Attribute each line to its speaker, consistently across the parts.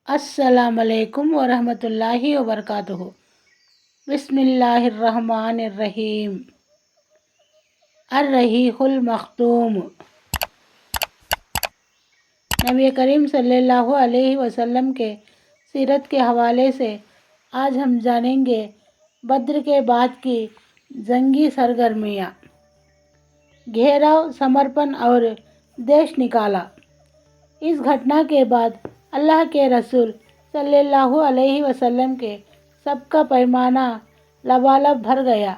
Speaker 1: السلام علیکم ورحمۃ اللہ وبرکاتہ۔ بسم اللہ الرحمن الرحیم۔ الرحیق المختوم۔ نبی کریم صلی اللہ علیہ وسلم کے سیرت کے حوالے سے آج ہم جانیں گے بدر کے بعد کی جنگی سرگرمیاں، گھیراؤ، سمرپن اور دیش نکالا۔ اس گھٹنا کے بعد اللہ کے رسول صلی اللہ علیہ وسلم کے سب کا پیمانہ لبالب بھر گیا۔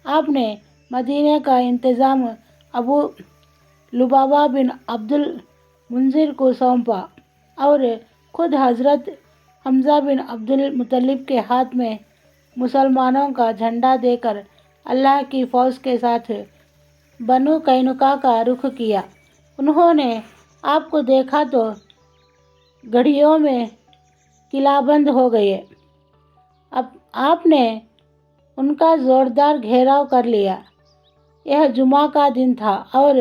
Speaker 1: آپ نے مدینے کا انتظام ابو لبابہ بن عبد المنذر کو سونپا اور خود حضرت حمزہ بن عبد المطلب کے ہاتھ میں مسلمانوں کا جھنڈا دے کر اللہ کی فوج کے ساتھ بنو قینقاع کا رخ کیا۔ انہوں نے آپ کو دیکھا تو گھڑیوں میں قلعہ بند ہو گئے۔ اب آپ نے ان کا زوردار گھیراؤ کر لیا۔ یہ جمعہ کا دن تھا اور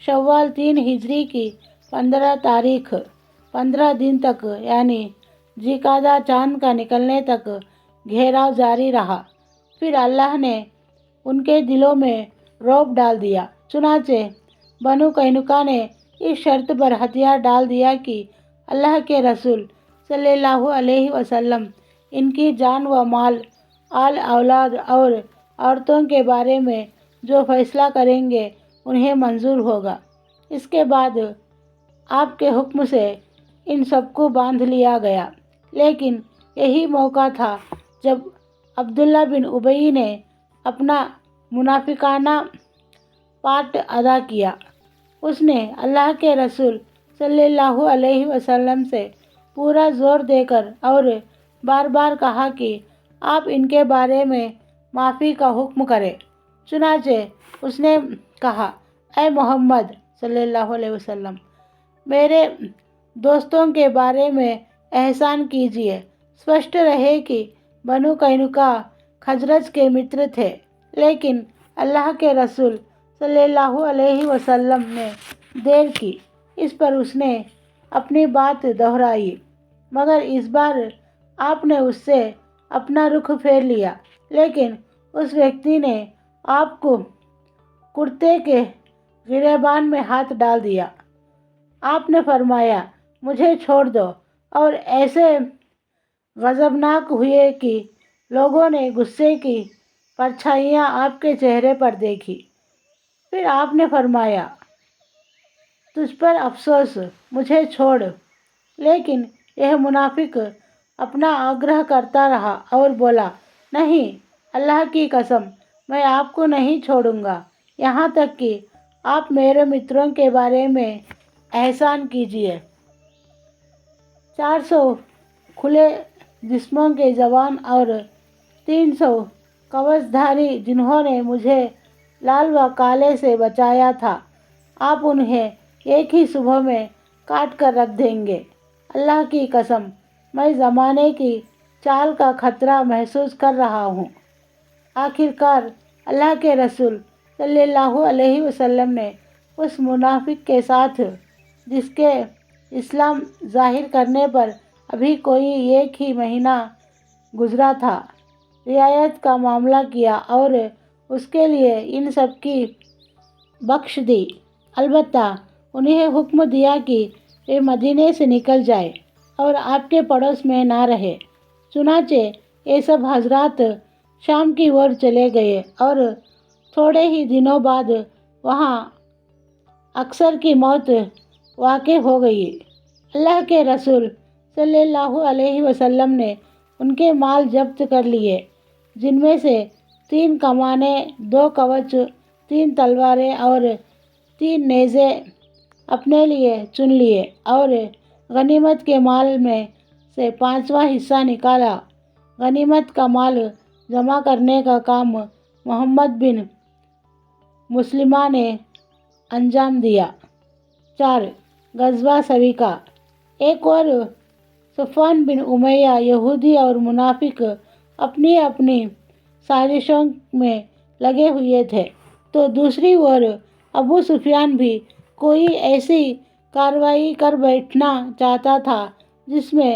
Speaker 1: شوال 3 ہجری کی 15 تاریخ 15 دن تک یعنی ذوالقعدہ چاند کا نکلنے تک گھیراؤ جاری رہا۔ پھر اللہ نے ان کے دلوں میں رعب ڈال دیا۔ چنانچہ بنو قینقاع نے اس شرط پر ہتھیار ڈال دیا کہ اللہ کے رسول صلی اللہ علیہ وسلم ان کی جان و مال، آل اولاد اور عورتوں کے بارے میں جو فیصلہ کریں گے انہیں منظور ہوگا۔ اس کے بعد آپ کے حکم سے ان سب کو باندھ لیا گیا۔ لیکن یہی موقع تھا جب عبداللہ بن ابی نے اپنا منافقانہ پارٹ ادا کیا۔ اس نے اللہ کے رسول صلی اللہ علیہ وسلم سے پورا زور دے کر اور بار بار کہا کہ آپ ان کے بارے میں معافی کا حکم کریں۔ چنانچہ اس نے کہا، اے محمد صلی اللہ علیہ وسلم، میرے دوستوں کے بارے میں احسان کیجیے۔ اسپشٹ رہے کہ بنو قینقاع خزرج کے متر تھے، لیکن اللہ کے رسول صلی اللہ علیہ وسلم نے دیر کی۔ اس پر اس نے اپنی بات دہرائی، مگر اس بار آپ نے اس سے اپنا رخ پھیر لیا۔ لیکن اس ویکتی نے آپ کو کرتے کے گریبان میں ہاتھ ڈال دیا۔ آپ نے فرمایا، مجھے چھوڑ دو، اور ایسے غضبناک ہوئے کہ لوگوں نے غصے کی پرچھائیاں آپ کے چہرے پر دیکھی۔ پھر آپ نے فرمایا، تجھ پر افسوس، مجھے چھوڑ۔ لیکن یہ منافق اپنا آگرہ کرتا رہا اور بولا، نہیں، اللہ کی قسم، میں آپ کو نہیں چھوڑوں گا یہاں تک کہ آپ میرے متروں کے بارے میں احسان کیجیے۔ 400 کھلے جسموں کے جوان اور 300 کوچ دھاری جنہوں نے مجھے لال و کالے سے بچایا تھا، آپ انہیں ایک ہی صبح میں کاٹ کر رکھ دیں گے۔ اللہ کی قسم، میں زمانے کی چال کا خطرہ محسوس کر رہا ہوں۔ آخر کار اللہ کے رسول صلی اللہ علیہ وسلم نے اس منافق کے ساتھ، جس کے اسلام ظاہر کرنے پر ابھی کوئی 1 ہی مہینہ گزرا تھا، رعایت کا معاملہ کیا اور اس کے لیے ان سب کی بخش دی۔ البتہ انہیں حکم دیا کہ وہ مدینے سے نکل جائے اور آپ کے پڑوس میں نہ رہے۔ چنانچہ یہ سب حضرات شام کی اور چلے گئے اور تھوڑے ہی دنوں بعد وہاں اکثر کی موت واقع ہو گئی۔ اللہ کے رسول صلی اللہ علیہ وسلم نے ان کے مال ضبط کر لیے، جن میں سے 3 کمانیں، 2 کوچ، 3 تلواریں اور 3 نیزے اپنے لیے چن لیے اور غنیمت کے مال میں سے 5واں حصہ نکالا۔ غنیمت کا مال جمع کرنے کا کام محمد بن مسلمہ نے انجام دیا۔ 4 غزوہ سویقہ۔ ایک اور صفوان بن امیہ یہودی اور منافق اپنی اپنی سازشوں میں لگے ہوئے تھے، تو دوسری اور ابو سفیان بھی کوئی ایسی کارروائی کر بیٹھنا چاہتا تھا جس میں